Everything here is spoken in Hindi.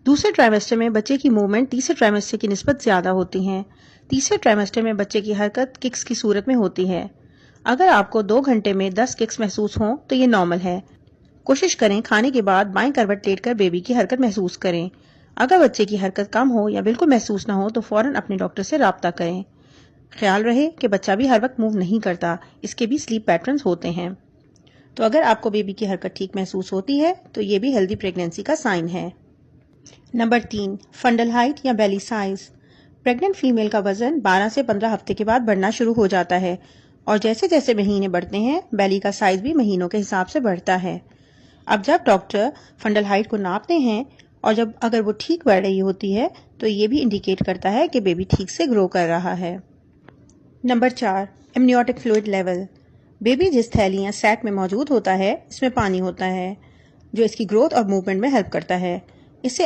दूसरे ट्राइमेस्टर में बच्चे की मूवमेंट तीसरे ट्राइमेस्टर की निस्बत ज़्यादा होती हैं। तीसरे ट्राइमेस्टर में बच्चे की हरकत किक्स की सूरत में होती है। अगर आपको 2 घंटे में 10 किक्स महसूस हों तो ये नॉर्मल है। कोशिश करें खाने के बाद बाएं करवट लेटकर बेबी की हरकत महसूस करें। अगर बच्चे की हरकत कम हो या बिल्कुल महसूस ना हो तो फौरन अपने डॉक्टर से राब्ता करें। ख्याल रहे कि बच्चा भी हर वक्त मूव नहीं करता, इसके भी स्लीप पैटर्न्स होते हैं। तो अगर आपको बेबी की हरकत ठीक महसूस होती है तो ये भी हेल्दी प्रेगनेंसी का साइन है। नंबर 3, फंडल हाइट या बेली साइज। प्रेग्नेंट फीमेल का वजन 12 से 15 हफ्ते के बाद बढ़ना शुरू हो जाता है और जैसे जैसे महीने बढ़ते हैं बेली का साइज भी महीनों के हिसाब से बढ़ता है। अब जब डॉक्टर फंडल हाइट को नापते हैं और अगर वो ठीक बढ़ रही होती है तो ये भी इंडिकेट करता है कि बेबी ठीक से ग्रो कर रहा है। Number 4, amniotic fluid level. Baby जिस थैली या सैक में मौजूद होता है इसमें पानी होता है जो इसकी ग्रोथ और मूवमेंट में हेल्प करता है। इससे